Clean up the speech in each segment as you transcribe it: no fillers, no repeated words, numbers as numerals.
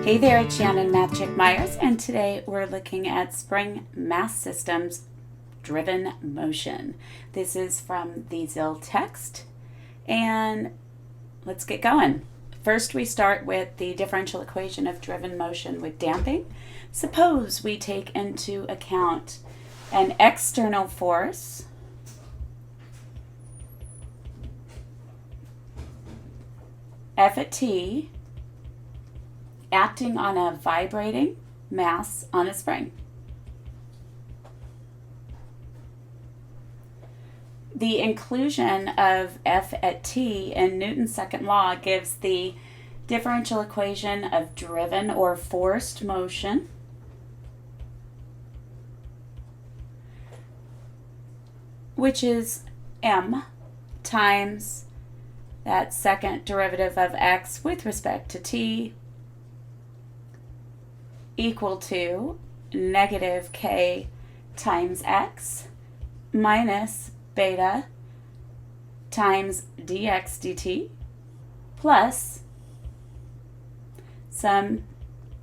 Hey there, it's Shannon Math Chick Myers, and today we're looking at spring mass systems driven motion. This is from the ZIL text, and let's get going. First, we start with the differential equation of driven motion with damping. Suppose we take into account an external force F at t acting on a vibrating mass on a spring. The inclusion of F at t in Newton's second law gives the differential equation of driven or forced motion which is m times that second derivative of x with respect to t equal to negative k times x minus beta times dx dt plus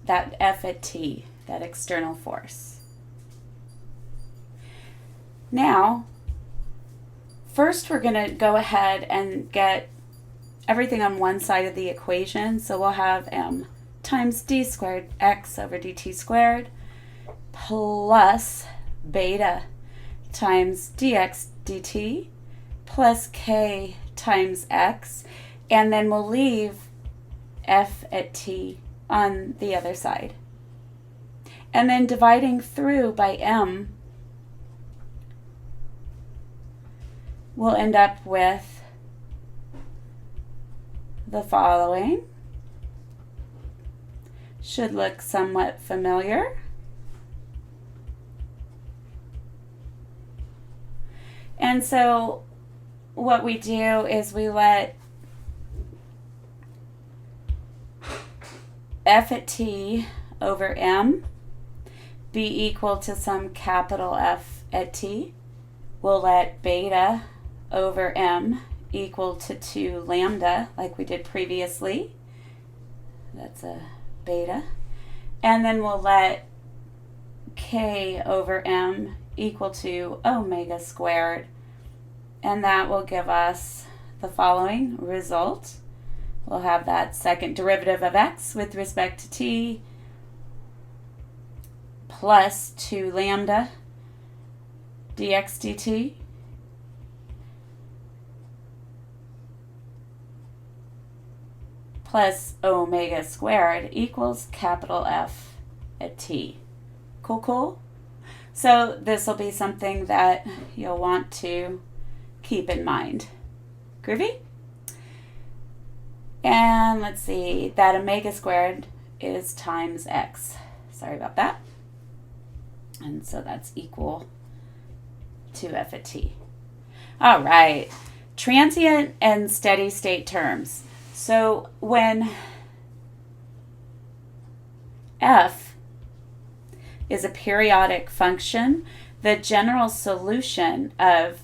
that F at t, that external force. Now, first we're going to go ahead and get everything on one side of the equation. So we'll have m times d squared x over dt squared plus beta times dx dt plus k times x, and then we'll leave f at t on the other side. And then dividing through by m, we'll end up with the following. Should look somewhat familiar. And so what we do is we let F at t over m be equal to some capital F at t. We'll let beta over m equal to 2 lambda like we did previously. That's a beta. And then we'll let k over m equal to omega squared. And that will give us the following result. We'll have that second derivative of x with respect to t plus 2 lambda dx dt plus omega squared equals capital F at t. Cool, cool? So this will be something that you'll want to keep in mind. Groovy? And let's see, that omega squared is times x. Sorry about that. And so that's equal to F at t. All right, transient and steady state terms. So when f is a periodic function, the general solution of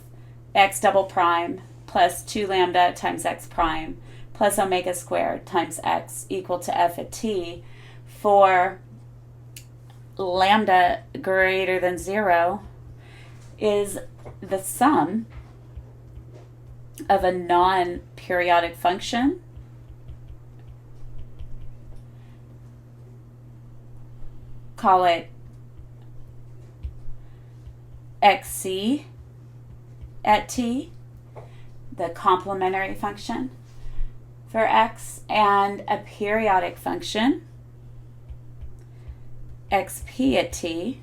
x double prime plus 2 lambda times x prime plus omega squared times x equal to F at t for lambda greater than 0 is the sum of a non-periodic function call it xc at t, the complementary function for x, and a periodic function xp at t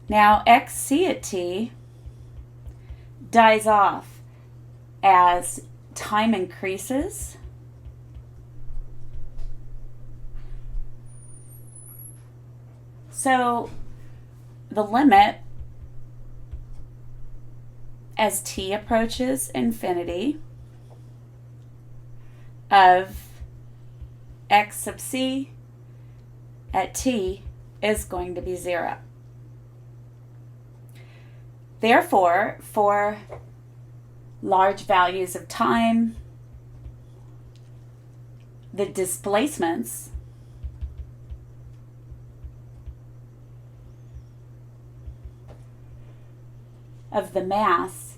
now xc at t dies off as time increases so the limit as t approaches infinity of x sub c at t is going to be 0. Therefore, for large values of time, the displacements of the mass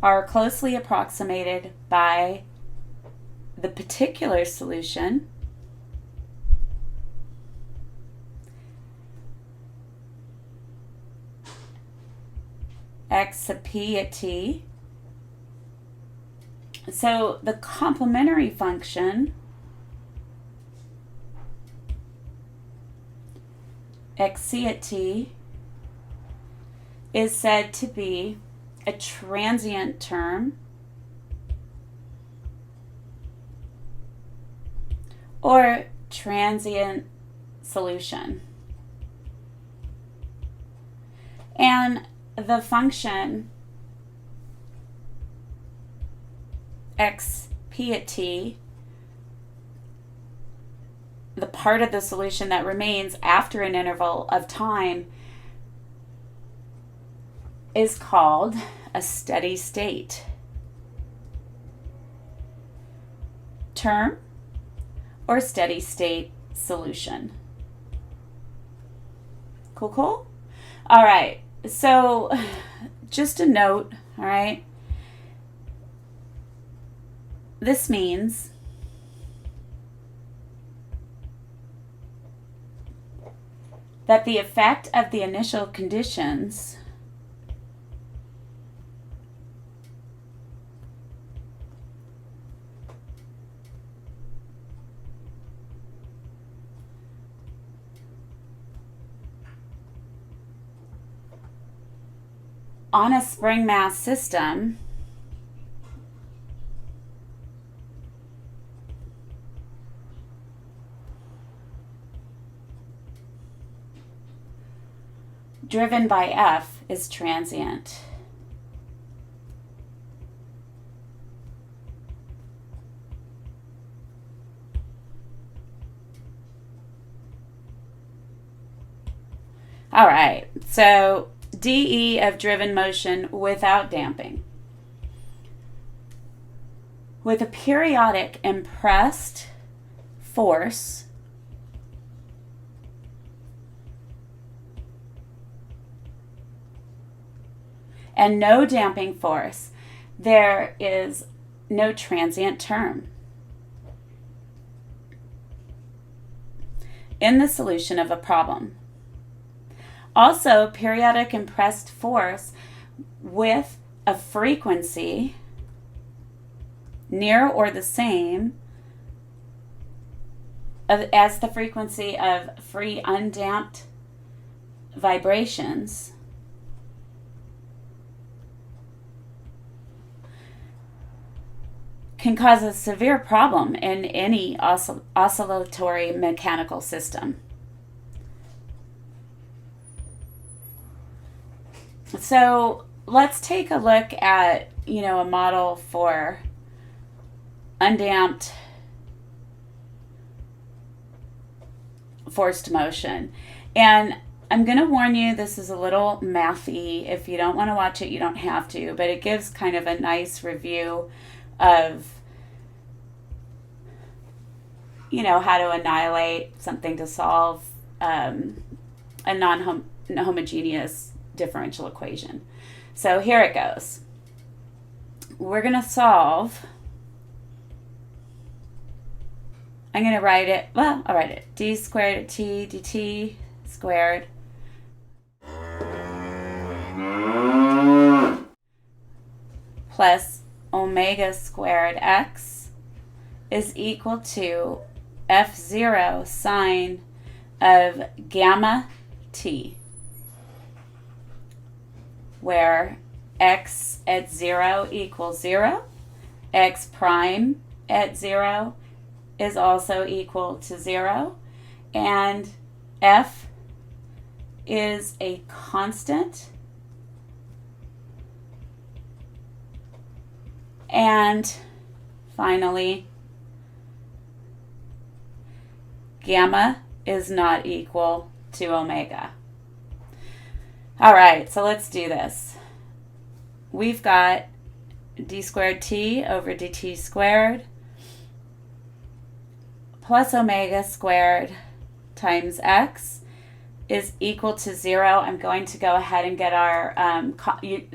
are closely approximated by the particular solution x sub p at t. So the complementary function xc at t is said to be a transient term or transient solution. And the function xp at t, the part of the solution that remains after an interval of time, is called a steady state term or steady state solution. Cool, cool? All right, so just a note, all right? This means that the effect of the initial conditions on a spring mass system driven by F is transient. All right, so dE of driven motion without damping. With a periodic impressed force and no damping force, there is no transient term in the solution of a problem. Also, periodic impressed force with a frequency near or the same as the frequency of free undamped vibrations can cause a severe problem in any oscillatory mechanical system. So let's take a look at, a model for undamped forced motion. And I'm going to warn you, this is a little mathy. If you don't want to watch it, you don't have to, but it gives kind of a nice review of, how to annihilate something to solve a non-homogeneous differential equation. So here it goes. We're going to solve, I'm going to write it, I'll write it, d squared at t dt squared plus omega squared x is equal to F0 sine of gamma t, where x at 0 equals 0, x prime at 0 is also equal to 0, and F is a constant, and finally gamma is not equal to omega. All right, so let's do this. We've got d squared t over dt squared plus omega squared times x is equal to 0. I'm going to go ahead and get our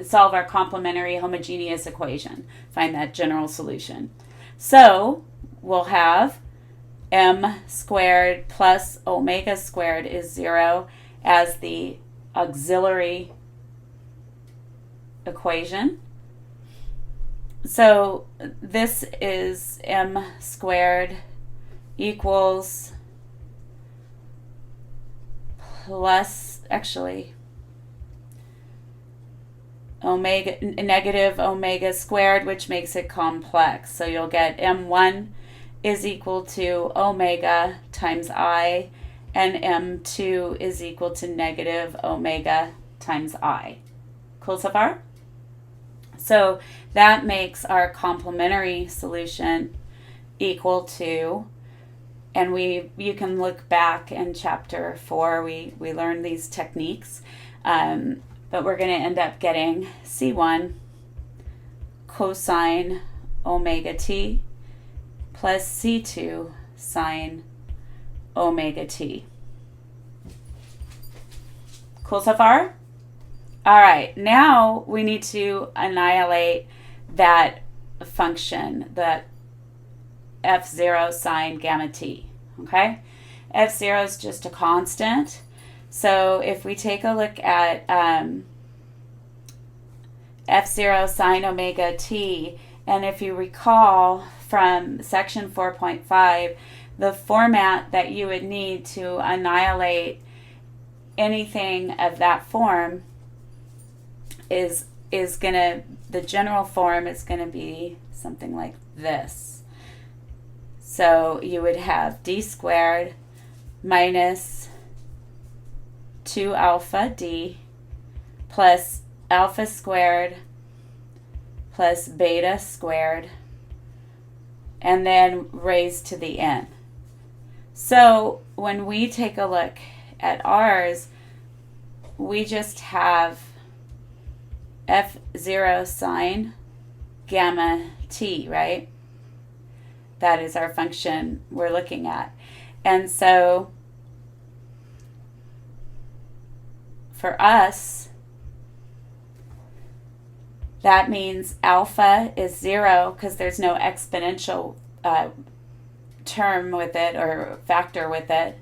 solve our complementary homogeneous equation. Find that general solution. So we'll have m squared plus omega squared is 0 as the auxiliary equation. So this is m squared equals plus, actually, negative omega squared, which makes it complex. So you'll get m1 is equal to omega times I, and m2 is equal to negative omega times I. Cool so far? So that makes our complementary solution equal to, and you can look back in chapter 4, we learned these techniques, but we're going to end up getting C1 cosine omega t plus C2 sine omega t. Cool so far? All right, now we need to annihilate that function, that f0 sine gamma t, okay? f0 is just a constant. So if we take a look at f0 sine omega t, and if you recall from section 4.5, the format that you would need to annihilate anything of that form is gonna, the general form is gonna be something like this. So you would have d squared minus 2 alpha d plus alpha squared plus beta squared, and then raised to the n. So when we take a look at ours, we just have f0 sine gamma t, right? That is our function we're looking at. And so for us, that means alpha is 0 because there's no exponential term with it or factor with it.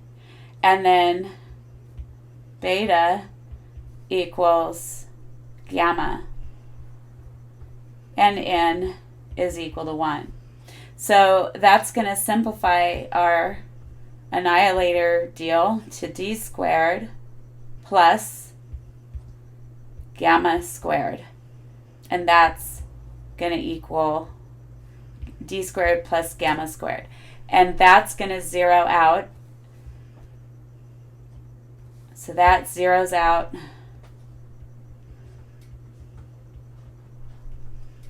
And then beta equals gamma, and n is equal to 1. So that's going to simplify our annihilator deal to d squared plus gamma squared. And that's going to equal d squared plus gamma squared. And that's going to zero out. So that zeroes out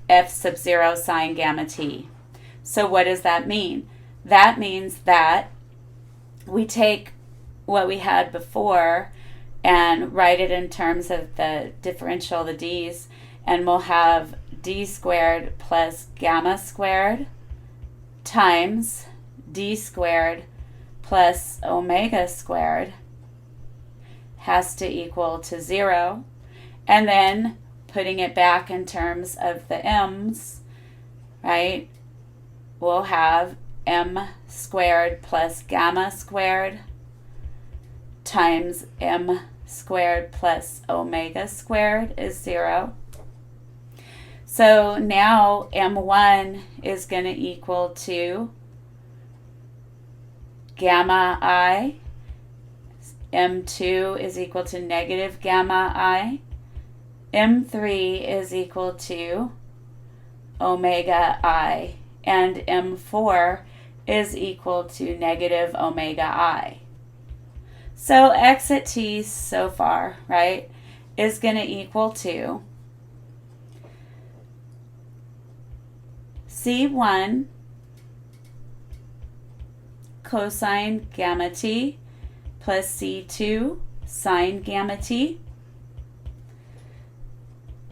f sub 0 sine gamma t. So what does that mean? That means that we take what we had before and write it in terms of the differential, the d's, and we'll have d squared plus gamma squared times d squared plus omega squared has to equal to 0. And then putting it back in terms of the m's, right, we'll have m squared plus gamma squared times m squared plus omega squared is 0. So now m1 is going to equal to gamma I, m2 is equal to negative gamma I, m3 is equal to omega I, and m4 is equal to negative omega I. So x at t so far, right, is going to equal to C1 cosine gamma t plus C2 sine gamma t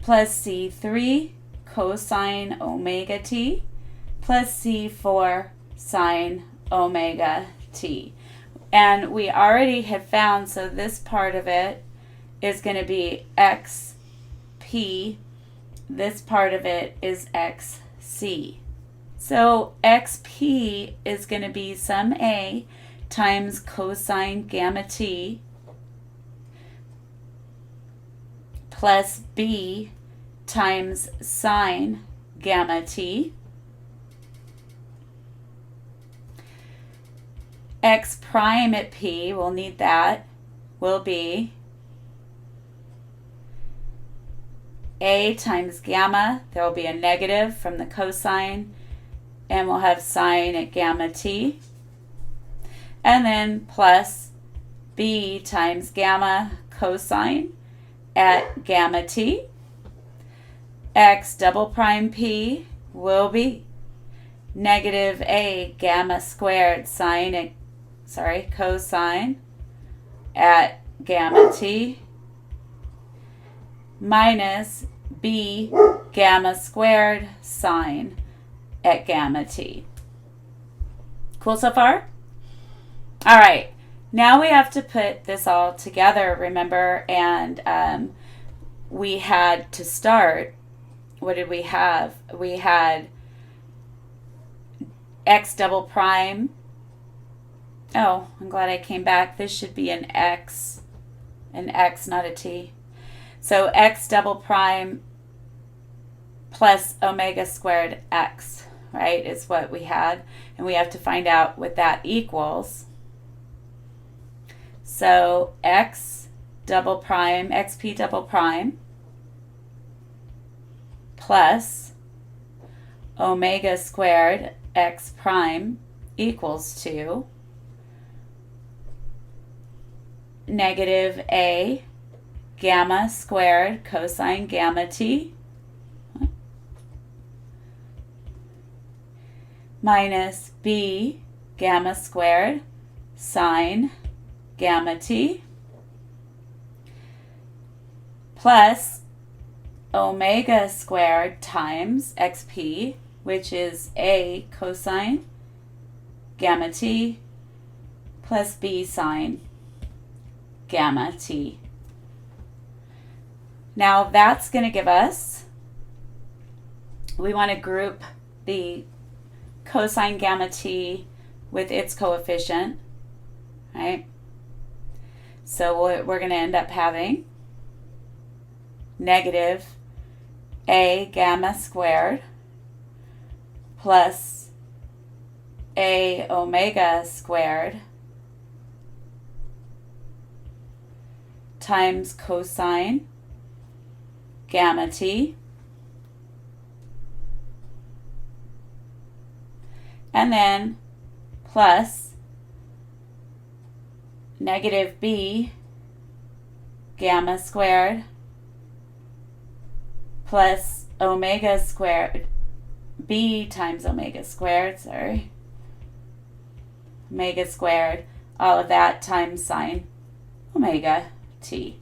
plus C3 cosine omega t plus C4 sine omega t. And we already have found, so this part of it is going to be xp. This part of it is xc. So xp is going to be some a times cosine gamma t plus b times sine gamma t. X prime at p, we'll need that, will be a times gamma. There will be a negative from the cosine, and we'll have sine at gamma t. And then plus b times gamma cosine at gamma t. X double prime p will be negative a gamma squared cosine at gamma t minus b gamma squared sine at gamma t. Cool so far? All right, now we have to put this all together, remember, and we had to start, what did we have? We had x double prime. Oh, I'm glad I came back. This should be an x, not a t. So x double prime plus omega squared x, right, is what we had. And we have to find out what that equals. So x double prime, xp double prime plus omega squared x prime equals to negative a gamma squared cosine gamma t minus b gamma squared sine gamma t plus omega squared times xp, which is a cosine gamma t plus b sine gamma t. Now that's going to give us, we want to group the cosine gamma t with its coefficient, right? So we're going to end up having negative a gamma squared plus a omega squared times cosine gamma t, and then plus negative b gamma squared plus omega squared, b times omega squared, omega squared, all of that times sine omega t.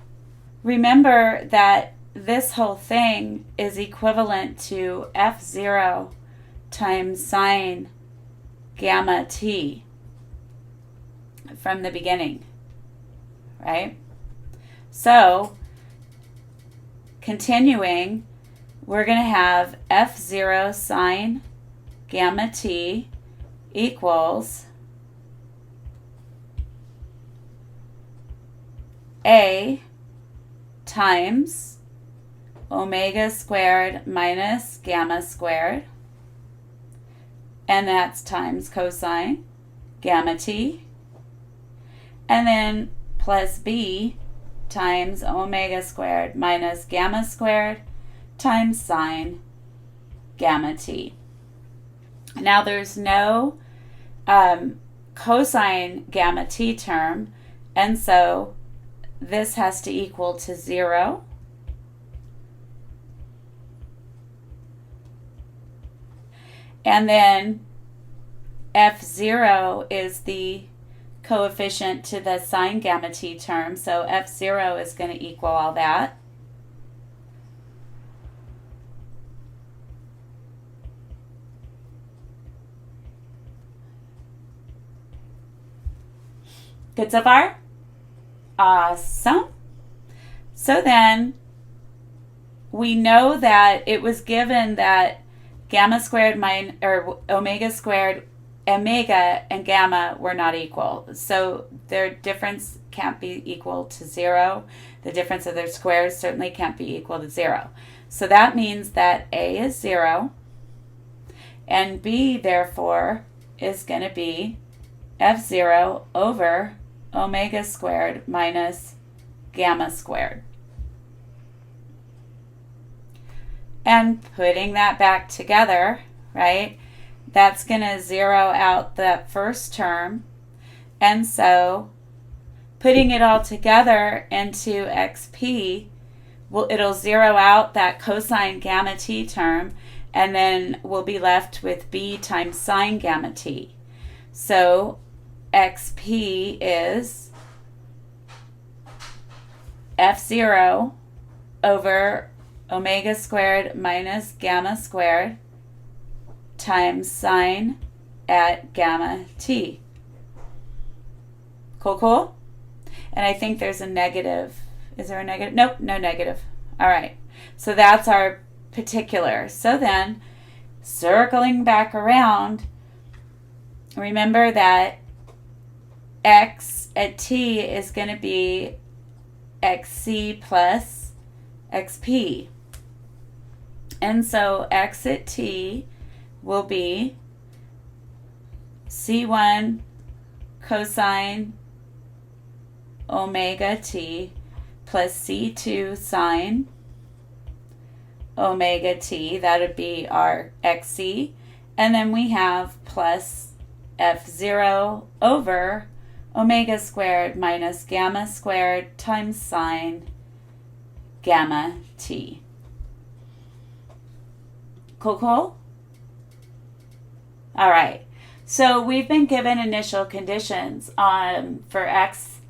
Remember that this whole thing is equivalent to f0 times sine gamma t from the beginning, right? So, continuing, we're going to have f0 sine gamma t equals a times omega squared minus gamma squared, and that's times cosine gamma t, and then plus b times omega squared minus gamma squared times sine gamma t. Now there's no cosine gamma t term, and so this has to equal to 0. And then f0 is the coefficient to the sine gamma t term, so f0 is going to equal all that. Good so far? Awesome. So then we know that it was given that gamma squared or omega squared, omega and gamma were not equal. So their difference can't be equal to 0. The difference of their squares certainly can't be equal to 0. So that means that A is 0, and B, therefore, is going to be F0 over omega squared minus gamma squared. And putting that back together, right, that's going to zero out that first term. And so putting it all together into XP, it'll zero out that cosine gamma t term, and then we'll be left with B times sine gamma t. So XP is F0 over omega squared minus gamma squared times sine at gamma t. Cool? And I think there's a negative. Is there a negative? Nope, no negative. All right. So that's our particular. So then, circling back around, remember that x at t is going to be xc plus xp. And so x at t will be c1 cosine omega t plus c2 sine omega t. That would be our xc. And then we have plus f0 over omega squared minus gamma squared times sine gamma t. Cool? All right. So we've been given initial conditions for x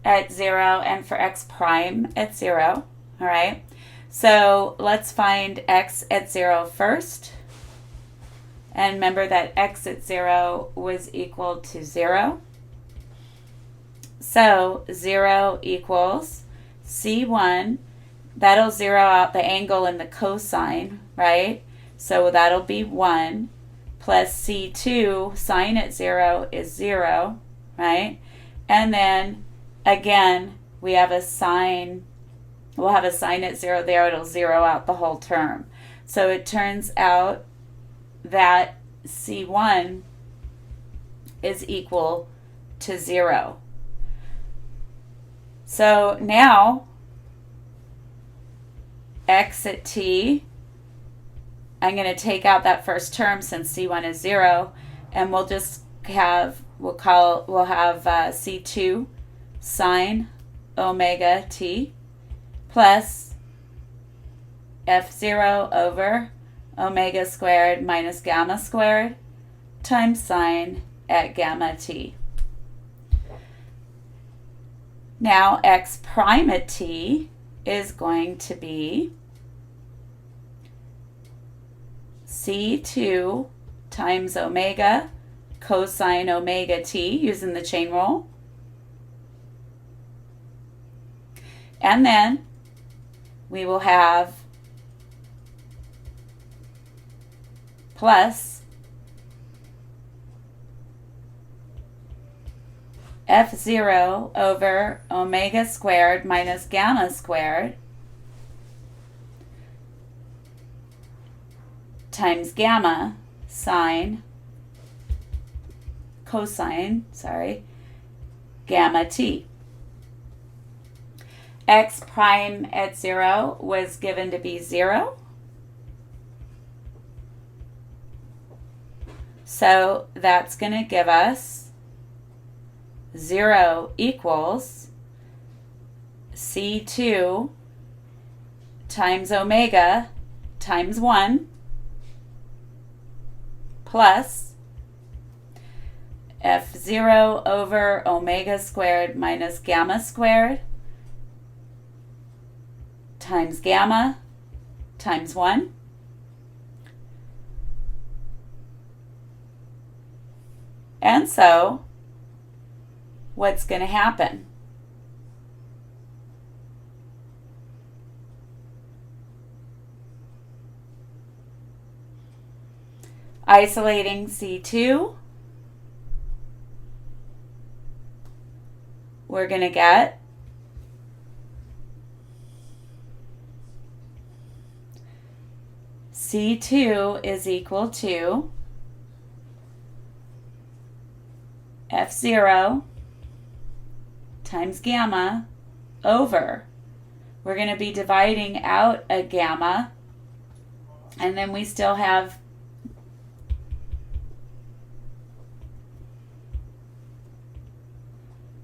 at 0 and for x prime at 0. All right. So let's find x at 0 first. And remember that x at 0 was equal to 0. So 0 equals c1. That'll zero out the angle and the cosine, right? So that'll be 1 plus c2, sine at 0 is 0, right? And then again, we have a sine. We'll have a sine at 0 there. It'll zero out the whole term. So it turns out that c1 is equal to 0. So now x at t, I'm going to take out that first term since c1 is 0, and we'll just have c2 sine omega t plus f0 over omega squared minus gamma squared times sine at gamma t. Now x prime at t is going to be c2 times omega cosine omega t, using the chain rule. And then we will have plus f0 over omega squared minus gamma squared times gamma cosine gamma t. X prime at 0 was given to be 0. So that's going to give us 0 equals c2 times omega times 1 plus f0 over omega squared minus gamma squared times gamma times 1. And so what's going to happen? Isolating C2, we're going to get C2 is equal to F0 times gamma over, we're going to be dividing out a gamma, and then we still have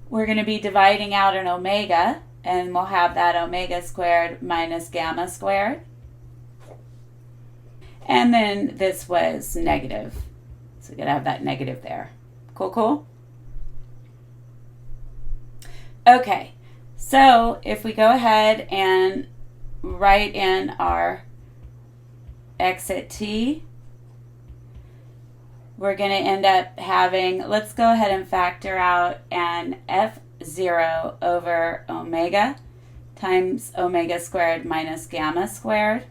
we're going to be dividing out an omega, and we'll have that omega squared minus gamma squared. And then this was negative. So we're going to have that negative there. Cool, cool? Okay, so if we go ahead and write in our x at t, we're going to end up having, let's go ahead and factor out an f0 over omega times omega squared minus gamma squared.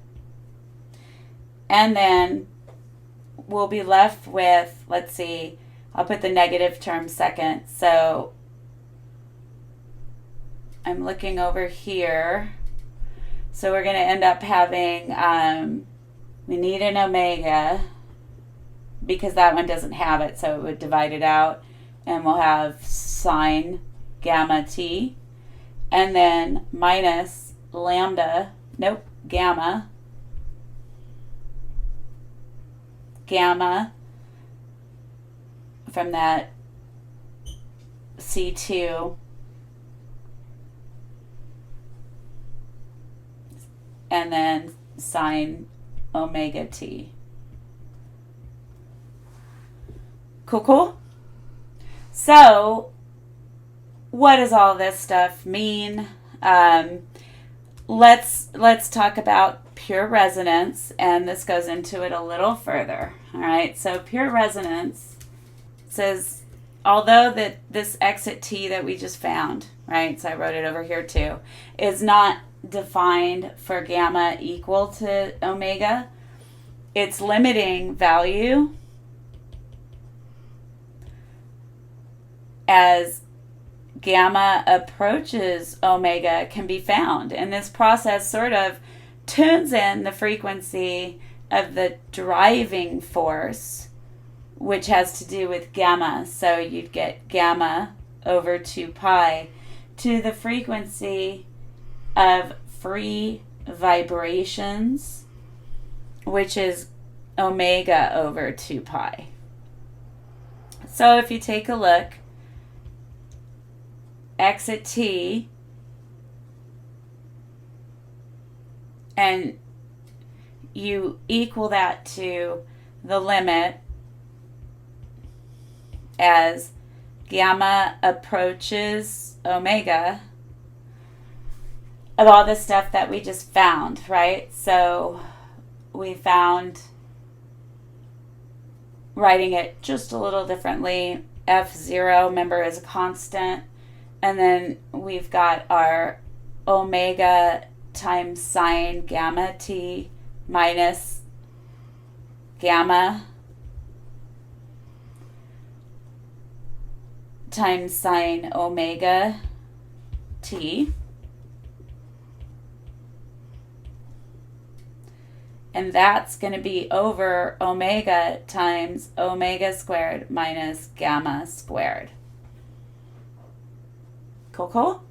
And then we'll be left with, let's see, I'll put the negative term second. So I'm looking over here. So we're going to end up having, we need an omega, because that one doesn't have it, so it would divide it out, and we'll have sine gamma t, and then minus lambda, gamma from that C2, and then sine omega t. Cool, cool? So, what does all this stuff mean? Let's talk about pure resonance, and this goes into it a little further. All right, so pure resonance says, although that this x at t that we just found, right, so I wrote it over here too, is not defined for gamma equal to omega, its limiting value as gamma approaches omega can be found. And this process sort of tunes in the frequency of the driving force, which has to do with gamma. So you'd get gamma over 2 pi to the frequency of free vibrations, which is omega over 2 pi. So if you take a look, x at t, and you equal that to the limit as gamma approaches omega of all the stuff that we just found, right? So we found, writing it just a little differently, f0, remember, is a constant. And then we've got our omega times sine gamma t minus gamma times sine omega t. And that's going to be over omega times omega squared minus gamma squared. Cool, cool?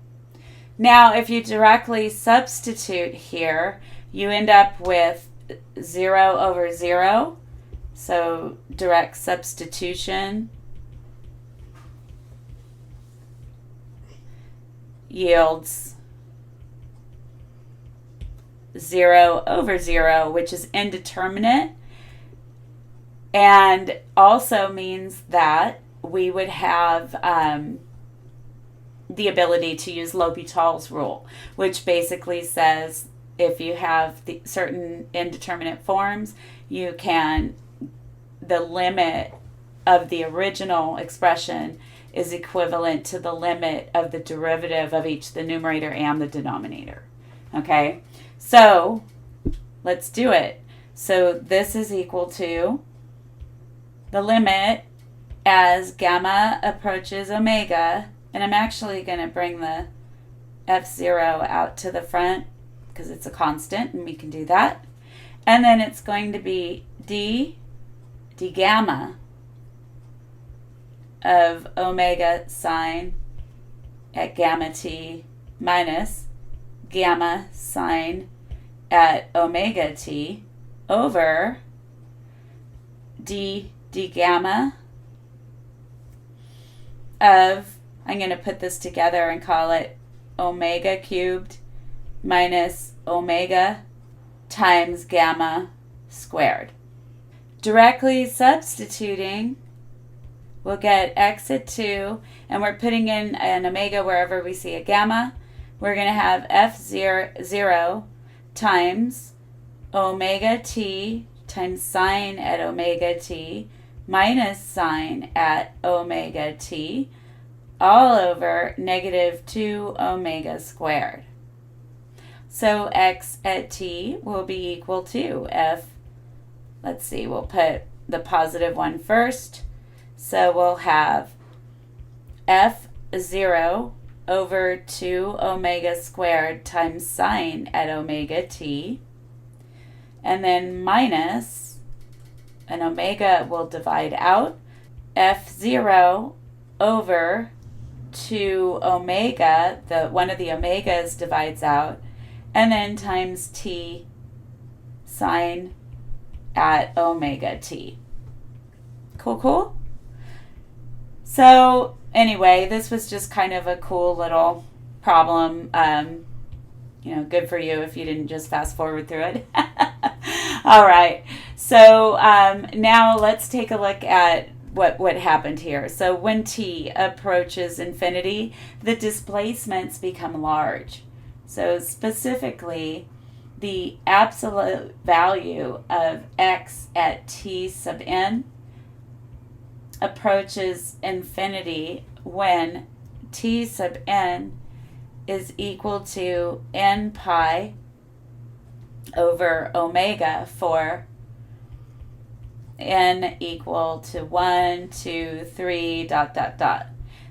Now, if you directly substitute here, you end up with 0 over 0. So direct substitution yields 0 over 0, which is indeterminate, and also means that we would have the ability to use L'Hopital's rule, which basically says if you have the certain indeterminate forms, you can, the limit of the original expression is equivalent to the limit of the derivative of each the numerator and the denominator. Okay, so let's do it. So this is equal to the limit as gamma approaches omega, and I'm actually going to bring the f0 out to the front because it's a constant and we can do that. And then it's going to be d gamma of omega sine at gamma t minus gamma sine at omega t over d gamma of, I'm going to put this together and call it omega cubed minus omega times gamma squared. Directly substituting, we'll get x at 2, and we're putting in an omega wherever we see a gamma. We're going to have f0 times omega t times sine at omega t minus sine at omega t all over negative 2 omega squared. So x at t will be equal to let's see, we'll put the positive one first. So we'll have f0 over 2 omega squared times sine at omega t, and then minus, an omega will divide out, f0 over 2 omega, one of the omegas divides out, and then times t sine at omega t. Cool? So anyway, this was just kind of a cool little problem. Good for you if you didn't just fast forward through it. All right. So now let's take a look at what happened here. So when t approaches infinity, the displacements become large. So specifically, the absolute value of x at t sub n approaches infinity when t sub n is equal to n pi over omega for n equal to 1, 2, 3, ...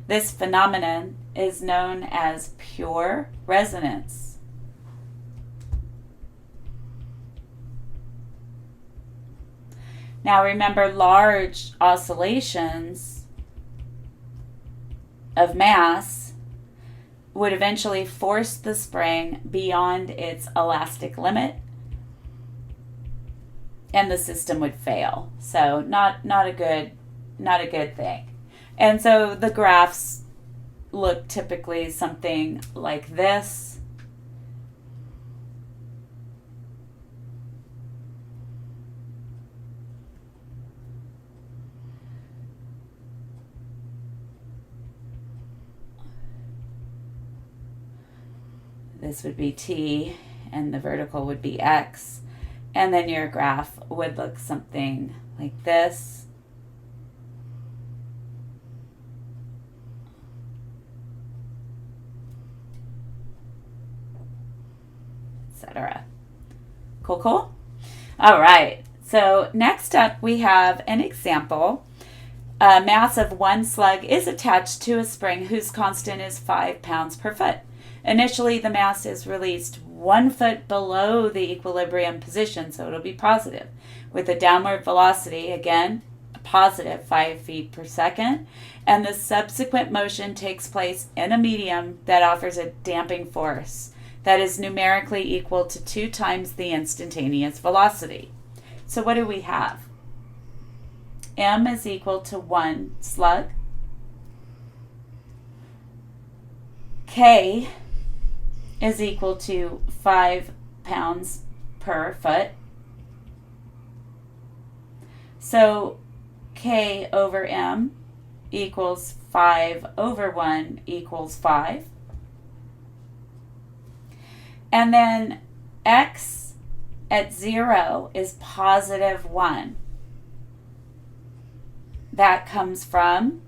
This phenomenon is known as pure resonance. Now remember, large oscillations of mass would eventually force the spring beyond its elastic limit, and the system would fail. So not a good thing. And so the graphs look typically something like this. This would be t, and the vertical would be x. And then your graph would look something like this. Etc. Cool? All right. So next up we have an example. A mass of one slug is attached to a spring whose constant is 5 pounds per foot. Initially, the mass is released 1 foot below the equilibrium position, so it'll be positive, with a downward velocity, again, a positive 5 feet per second, and the subsequent motion takes place in a medium that offers a damping force that is numerically equal to 2 times the instantaneous velocity. So what do we have? M is equal to 1 slug. K is equal to 5 pounds per foot. So K over M equals 5 over 1 equals 5. And then X at 0 is positive 1. That comes from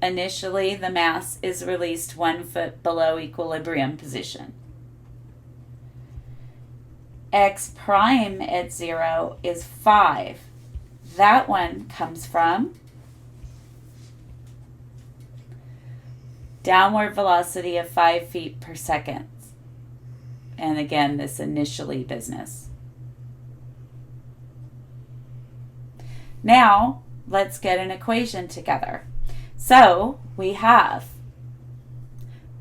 initially the mass is released 1 foot below equilibrium position. X prime at 0 is 5. That one comes from downward velocity of 5 feet per second. And again, this initially business. Now, let's get an equation together. So, we have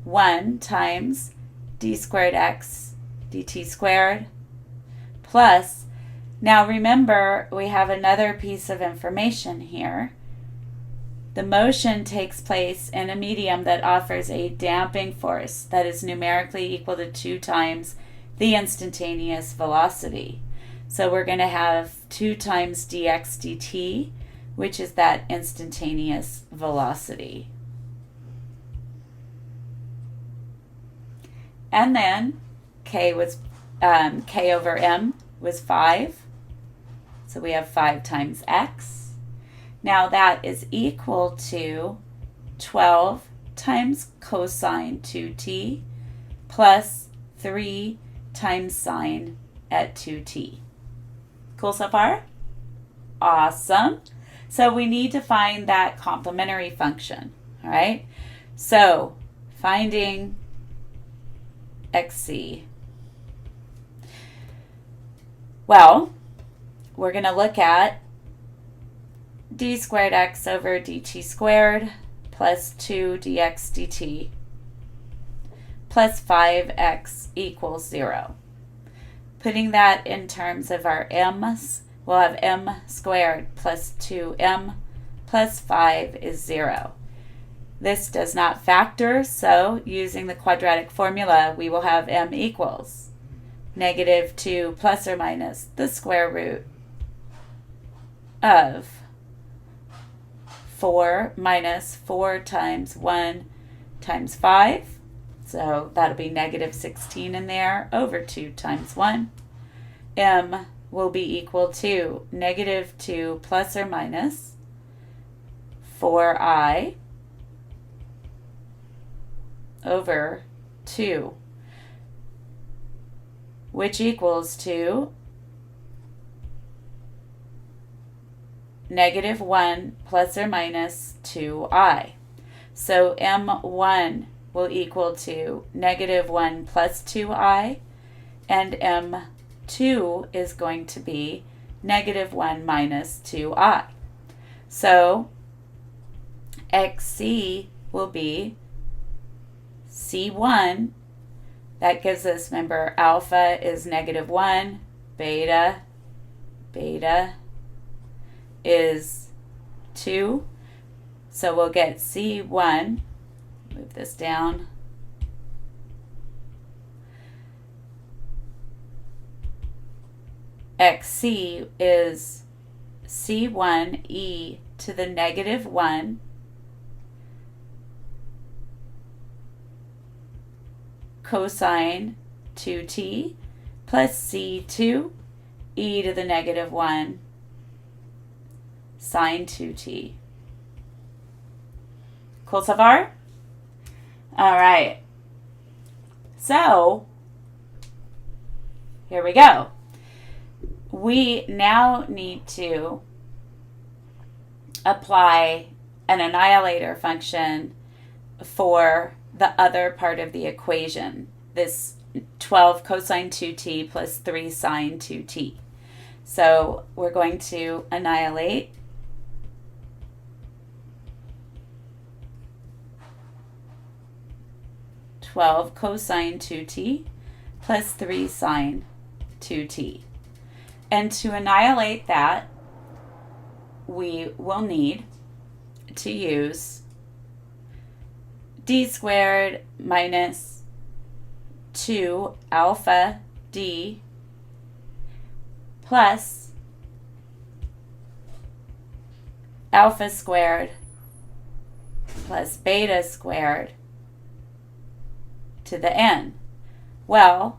1 times d squared x dt squared plus, now remember, we have another piece of information here. The motion takes place in a medium that offers a damping force that is numerically equal to 2 times the instantaneous velocity. So we're going to have 2 times dx dt, which is that instantaneous velocity. And then k over m was 5. So we have 5 times x. Now that is equal to 12 times cosine 2t plus 3 times sine at 2t. Cool so far? Awesome. So we need to find that complementary function, all right? So finding xc. Well, we're going to look at d squared x over dt squared plus 2 dx dt plus 5x equals 0. Putting that in terms of our m's, we'll have m squared plus 2m plus 5 is 0. This does not factor, so using the quadratic formula, we will have m equals negative 2 plus or minus the square root of 4 minus 4 times 1 times 5. So that'll be negative 16 in there over 2 times 1. M will be equal to negative 2 plus or minus 4i over 2, which equals to negative 1 plus or minus 2i. So m1 will equal to negative 1 plus 2i, and m2 is going to be negative 1 minus 2i. So xc will be c1. That gives us, remember, alpha is negative 1, beta is 2. So we'll get c1, move this down, xc is c1 e to the negative 1 cosine 2t plus c2 e to the negative 1 sine 2t. Cool so far? All right. So, here we go. We now need to apply an annihilator function for the other part of the equation, this 12 cosine 2t plus 3 sine 2t. So we're going to annihilate (12 cosine 2t plus 3 sine 2t). And to annihilate that, we will need to use d squared minus 2 alpha d plus alpha squared plus beta squared to the n. Well,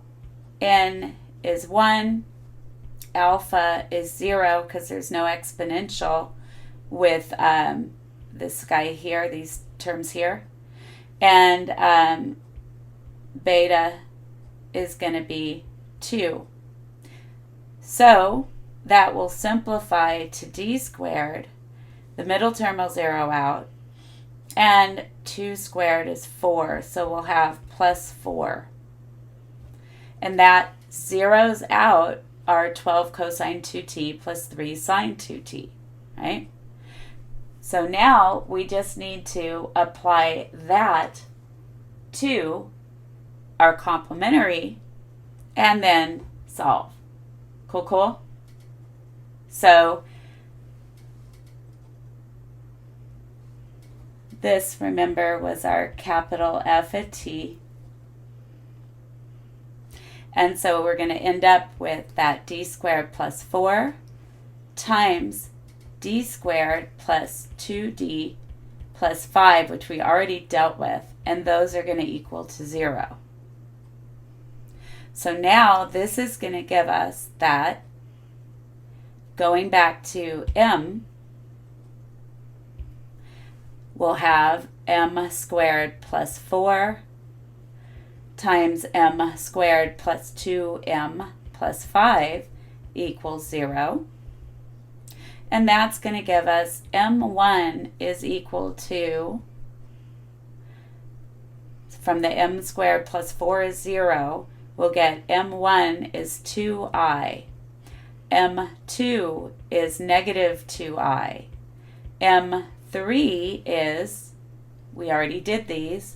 n is 1, alpha is 0 because there's no exponential with this guy here, these terms here. And beta is going to be 2. So that will simplify to d squared. The middle term will zero out. And 2 squared is 4, so we'll have plus 4. And that zeroes out our 12 cosine 2t plus 3 sine 2t, right? So now we just need to apply that to our complementary and then solve. Cool, cool? So this, remember, was our capital F at t. And so we're going to end up with that d squared plus 4 times d squared plus 2d plus 5, which we already dealt with, and those are going to equal to 0. So now this is going to give us that, going back to m, we'll have m squared plus 4 times m squared plus 2m plus 5 equals 0. And that's going to give us m1 is equal to, from the m squared plus 4 is 0, we'll get m1 is 2i. m2 is negative 2i. m3 is, we already did these,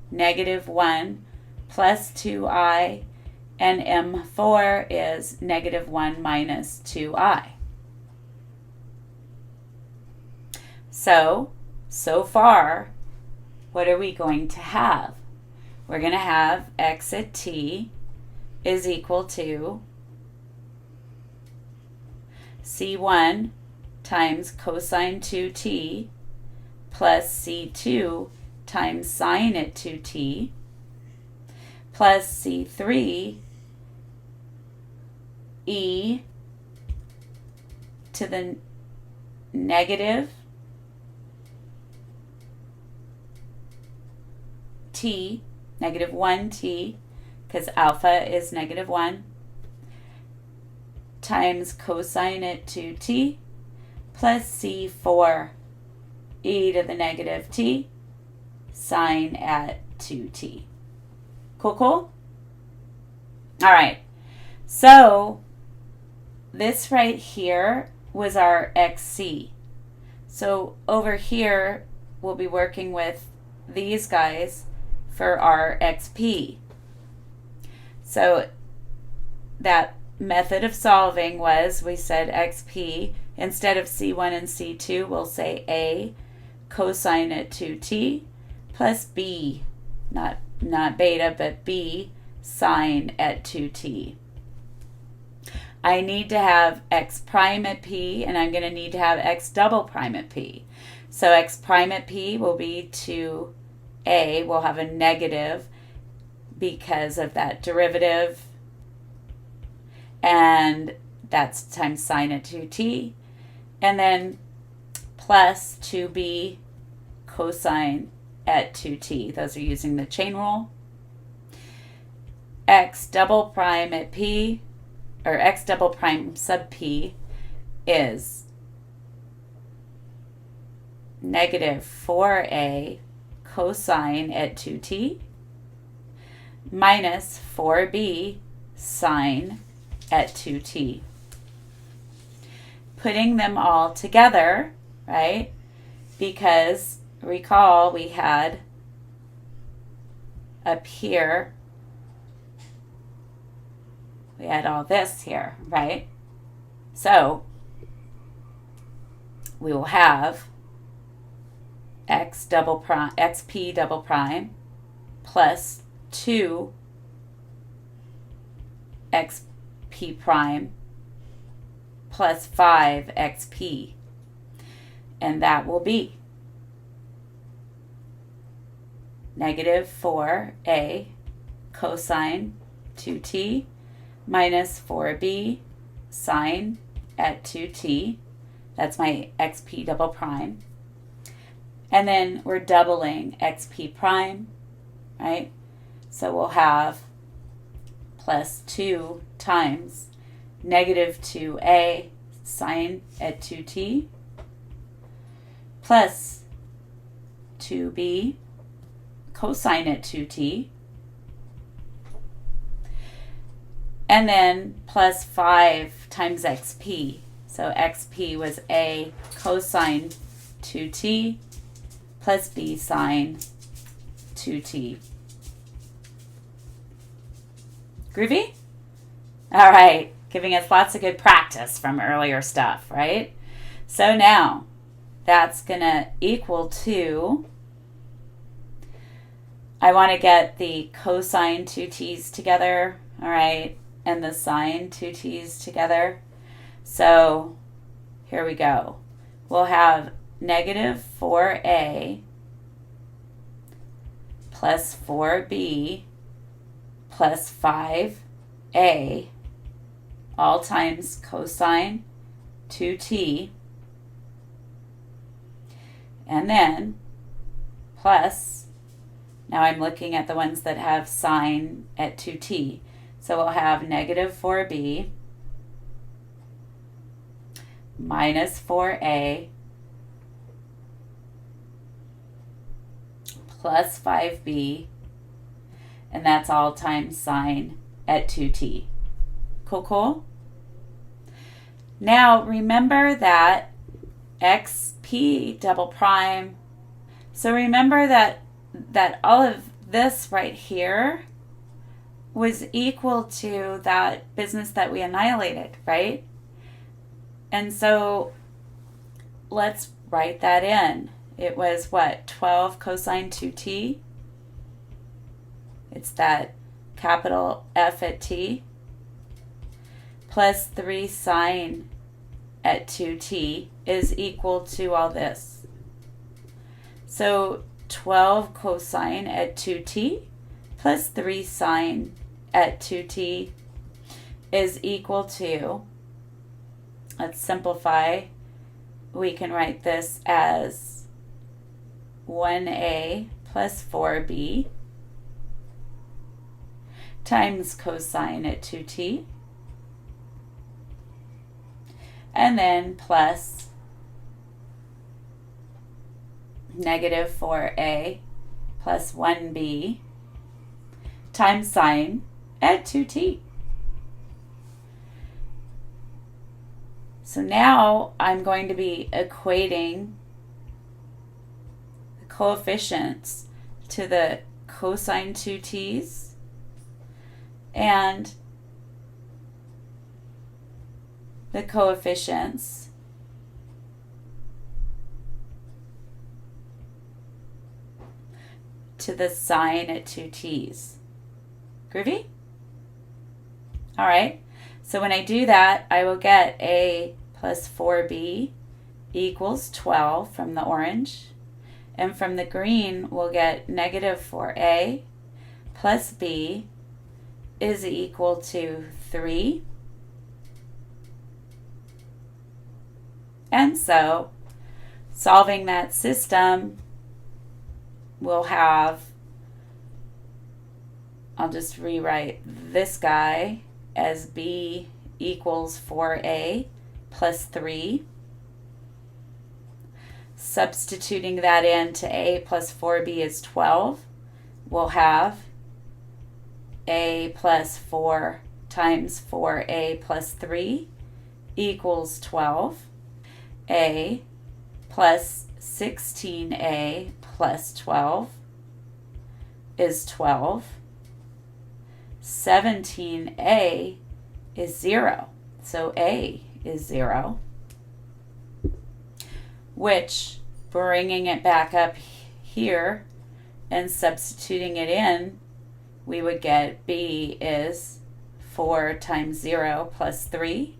negative 1 plus 2i, and m4 is negative 1 minus 2i. So far, what are we going to have? We're going to have x at t is equal to c1 times cosine 2t plus c2 times sine at 2t plus c3 e to the negative t, negative 1t, because alpha is negative 1, times cosine at 2t plus c4 e to the negative t sine at 2t. Cool, cool? All right. So this right here was our xc. So over here, we'll be working with these guys for our xp. So that method of solving was, we said xp, instead of c1 and c2, we'll say a cosine at 2t plus b, not beta, but b sine at 2t. I need to have x prime at p, and I'm going to need to have x double prime at p. So x prime at p will be 2a. We'll have a negative because of that derivative, and that's times sine at 2t, and then plus 2b cosine at 2t. Those are using the chain rule. X double prime at p, or x double prime sub p, is negative 4a cosine at 2t minus 4b sine at 2t. Putting them all together, right? Because recall we had up here, we had all this here, right? So we will have x double prime, xp double prime plus 2 xp prime plus 5 xp, and that will be negative 4a cosine 2t minus 4b sine at 2t. That's my xp double prime. And then we're doubling xp prime, right? So we'll have plus 2 times negative 2a sine at 2t plus 2b cosine at 2t, and then plus 5 times xp. So xp was a cosine 2t plus b sine 2t. Groovy? All right, giving us lots of good practice from earlier stuff, right? So now that's going to equal to, I want to get the cosine 2t's together, all right, and the sine 2t's together. So here we go. We'll have negative 4a plus 4b plus 5a all times cosine 2t, and then plus, now I'm looking at the ones that have sine at 2t, so we'll have negative 4b minus 4a plus 5b, and that's all times sine at 2t. Cool, cool? Now remember that xp double prime, so remember that all of this right here was equal to that business that we annihilated, right? And so let's write that in. It was what? 12 cosine 2t. It's that capital F at t plus 3 sine at 2t is equal to all this. So 12 cosine at 2t plus 3 sine at 2t is equal to, let's simplify, we can write this as 1a plus 4b times cosine at 2t, and then plus negative 4a plus 1b times sine at 2t. So now I'm going to be equating the coefficients to the cosine 2t's and the coefficients to the sine at 2t's. Groovy? All right, so when I do that, I will get a plus 4b equals 12 from the orange, and from the green we'll get negative 4a plus b is equal to 3. And so solving that system, we'll have, I'll just rewrite this guy as b equals 4a plus 3. Substituting that into a plus 4b is 12. We'll have a plus 4 times 4a plus 3 equals 12. A plus 16a plus 12 is 12. 17a is 0. So a is 0, which, bringing it back up here and substituting it in, we would get b is 4 times 0 plus 3,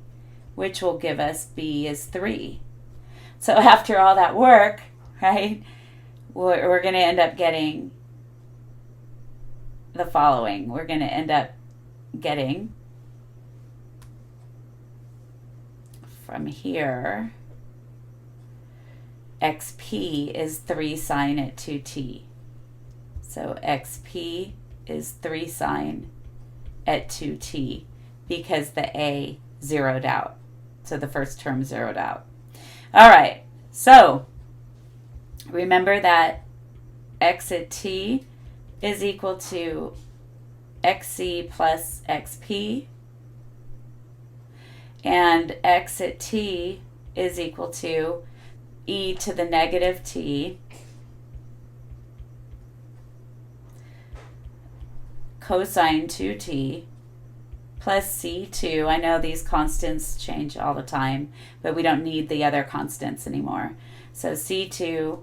which will give us b is 3. So after all that work, right, we're going to end up getting the following. We're going to end up getting from here xp is 3 sine at 2t. So xp is 3 sine at 2t because the a zeroed out. So the first term zeroed out. All right, so remember that x at t is equal to xc plus xp, and x at t is equal to e to the negative t cosine 2t plus c2. I know these constants change all the time, but we don't need the other constants anymore. So c2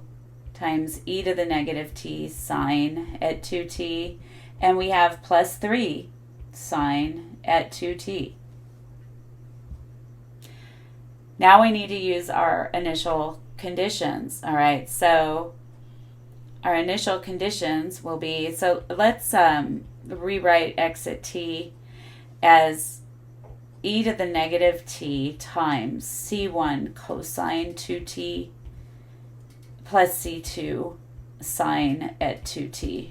times e to the negative t sine at 2t, and we have plus 3 sine at 2t. Now we need to use our initial conditions. All right, so our initial conditions will be, so let's rewrite x at t as e to the negative t times c1 cosine 2t plus c2 sine at 2t.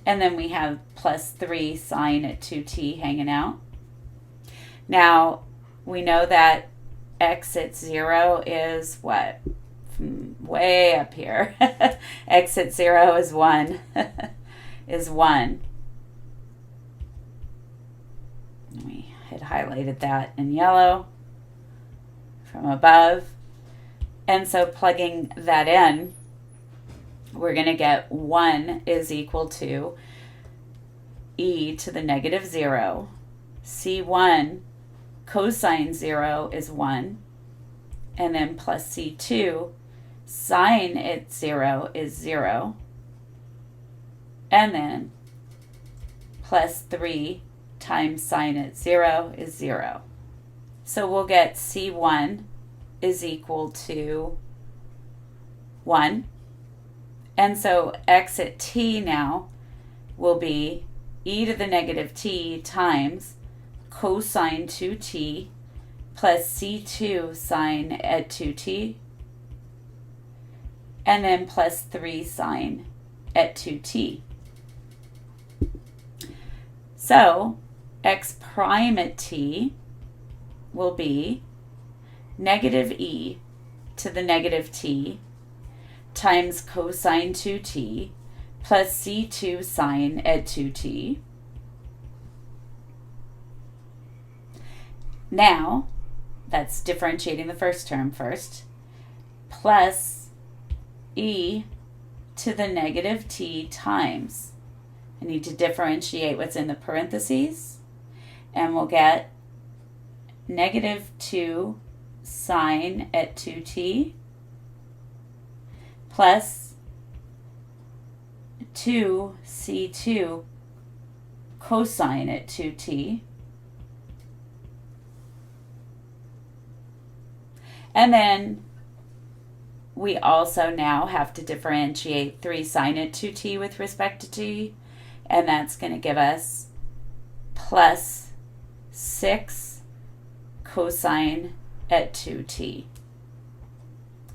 And then we have plus 3 sine at 2t hanging out. Now, we know that x at 0 is what? Way up here. X at 0 is 1. Is 1. We had highlighted that in yellow from above. And so plugging that in, we're going to get 1 is equal to e to the negative 0. C1 cosine 0 is 1. And then plus C2 sine at 0 is 0. And then plus 3 times sine at 0 is 0. So we'll get C1 is equal to 1. And so x at t now will be e to the negative t times cosine 2t plus c2 sine at 2t, and then plus 3 sine at 2t. So x prime at t will be negative e to the negative t times cosine 2t plus c2 sine at 2t. Now, that's differentiating the first term first, plus e to the negative t times. I need to differentiate what's in the parentheses, and we'll get negative 2 sine at 2t plus 2c2 cosine at 2t. And then we also now have to differentiate 3 sine at 2t with respect to t, and that's going to give us plus 6 cosine at 2t.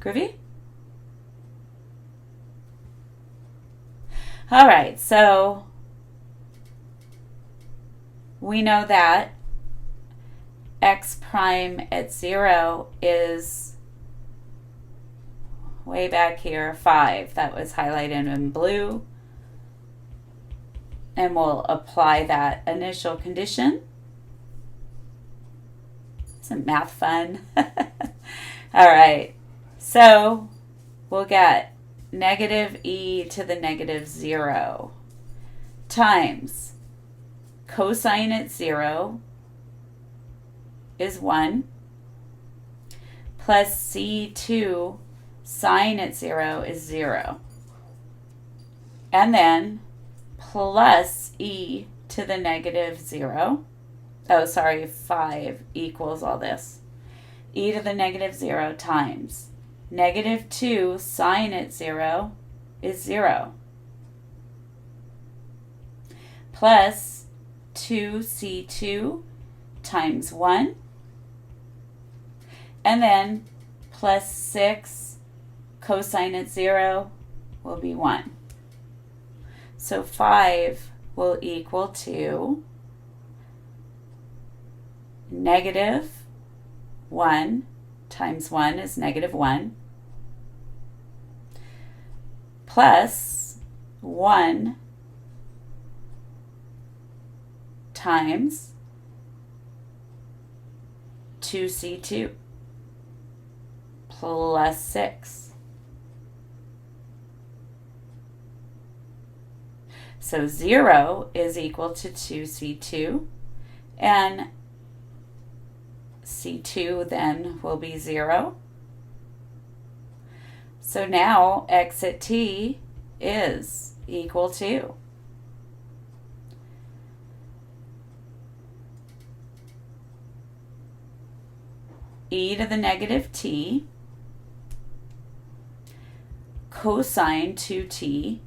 Groovy? All right, so we know that x prime at 0 is way back here, 5. That was highlighted in blue. And we'll apply that initial condition. Isn't math fun? All right, so we'll get negative e to the negative 0 times cosine at 0 is 1 plus c2 sine at 0 is 0. And then plus e to the negative 0. Oh, sorry, 5 equals all this. E to the negative 0 times negative 2 sine at 0 is 0. Plus 2c2 times 1. And then plus 6 cosine at 0 will be 1. So 5 will equal to negative 1 times 1 is negative 1 plus 1 times 2c2 plus 6. So 0 is equal to 2c2, and c2 then will be 0. So now x at t is equal to e to the negative t cosine 2t.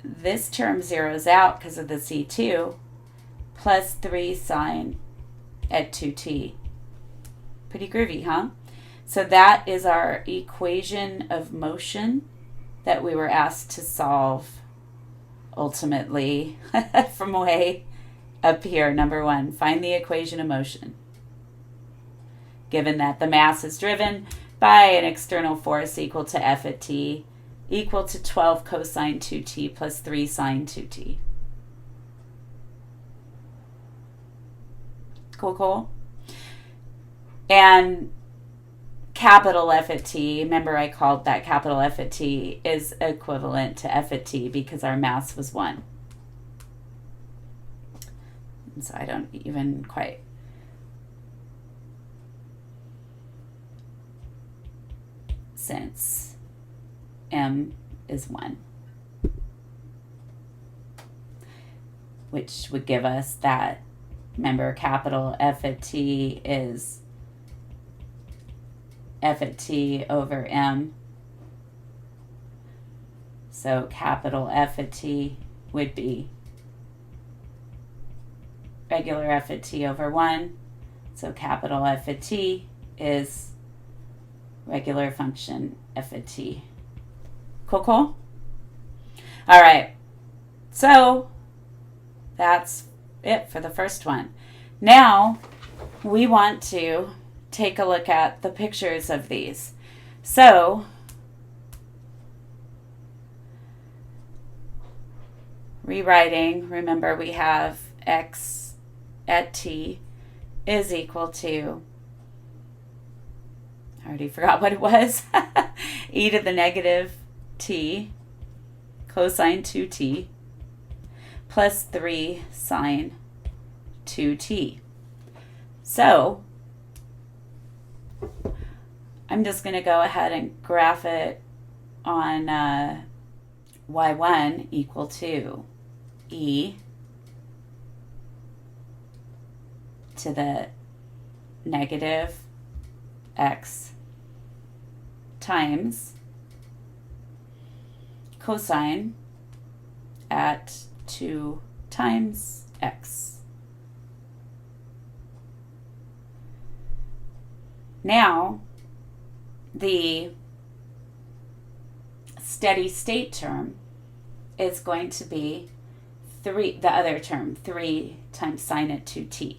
This term zeroes out because of the c2, plus 3 sine at 2t. Pretty groovy, huh? So that is our equation of motion that we were asked to solve ultimately from way up here. Number 1, find the equation of motion. Given that the mass is driven by an external force equal to F at t equal to 12 cosine 2t plus 3 sine 2t. Cool. And capital F at t, remember I called that capital F at t, is equivalent to F at t because our mass was 1. And so I don't even quite. Since m is 1, which would give us that, remember, capital F at t is F at t over m. So capital F at t would be regular F at t over 1. So capital F at t is regular function F at t. Cool? All right. So that's it for the first one. Now we want to take a look at the pictures of these. So rewriting, remember we have x at t is equal to, I already forgot what it was, e to the negative t cosine 2t plus 3 sine 2t. So I'm just going to go ahead and graph it on y1 equal to e to the negative x times cosine at 2 times x. Now, the steady state term is going to be 3, the other term, 3 times sine at 2t.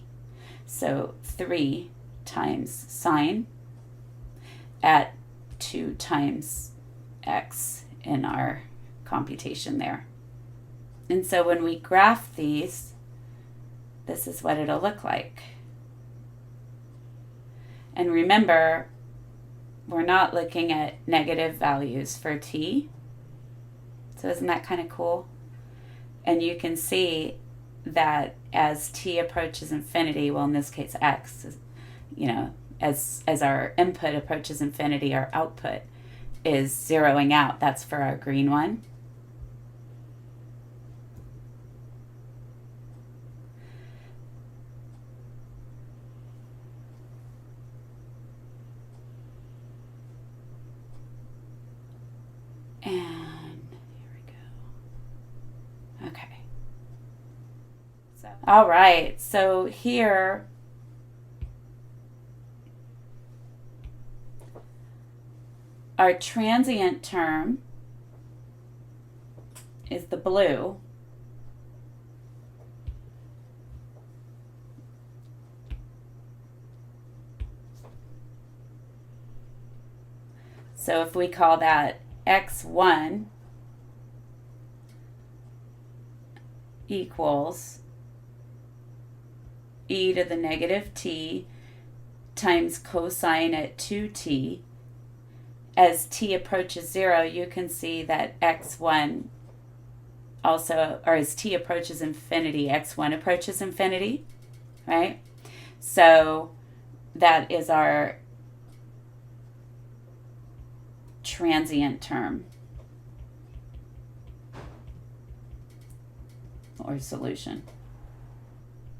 So 3 times sine at 2 times x in our computation there. And so when we graph these, this is what it'll look like. And remember, we're not looking at negative values for t. So isn't that kind of cool? And you can see that as t approaches infinity, well, in this case x, as our input approaches infinity, our output is zeroing out. That's for our green one. And here we go. Okay. All right, so here our transient term is the blue. So if we call that x1 equals e to the negative t times cosine at 2t, as t approaches 0, you can see that x1 also, or as t approaches infinity, x1 approaches infinity, right? So that is our transient term or solution.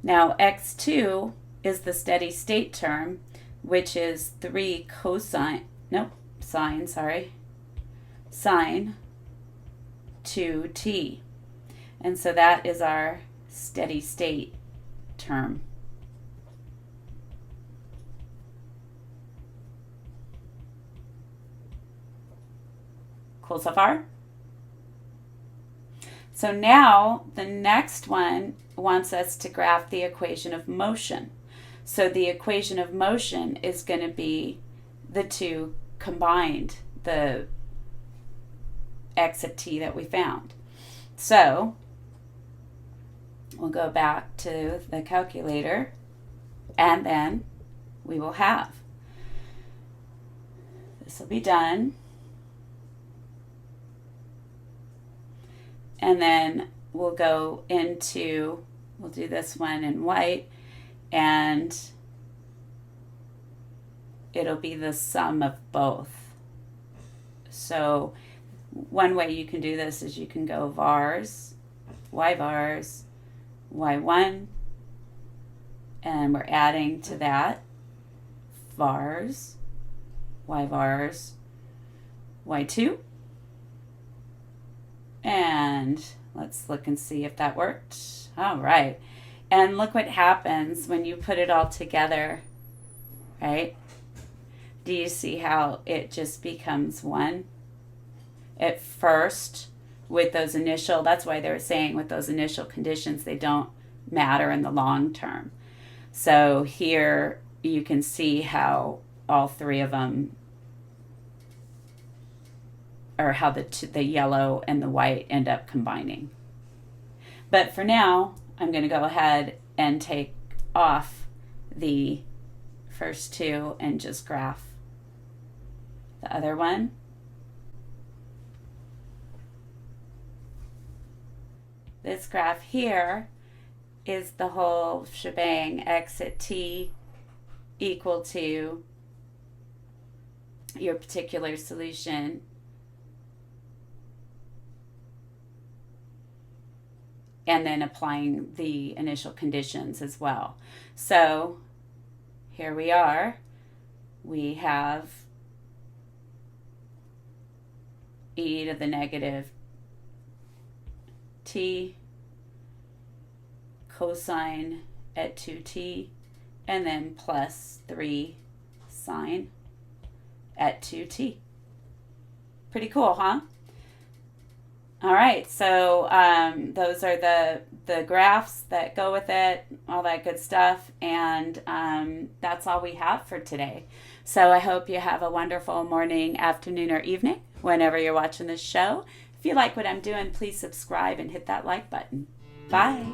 Now x2 is the steady state term, which is 3 sine 2t. And so that is our steady state term. Cool so far? So now the next one wants us to graph the equation of motion. So the equation of motion is going to be the two combined, the x at t that we found. So we'll go back to the calculator, and then we will have, this will be done, and then we'll go into, we'll do this one in white, and it'll be the sum of both. So one way you can do this is you can go vars, y1, and we're adding to that vars, y2, and let's look and see if that worked. All right. And look what happens when you put it all together, right? Do you see how it just becomes one? At first, with those initial, that's why they were saying with those initial conditions, they don't matter in the long term. So here you can see how all three of them, or how the yellow and the white end up combining. But for now, I'm going to go ahead and take off the first two and just graph the other one. This graph here is the whole shebang, x at t equal to your particular solution and then applying the initial conditions as well. So here we are. We have e to the negative t cosine at 2t, and then plus 3 sine at 2t. Pretty cool, huh? All right, so those are the graphs that go with it, all that good stuff, and that's all we have for today. So I hope you have a wonderful morning, afternoon, or evening whenever you're watching this show. If you like what I'm doing, please subscribe and hit that like button. Bye.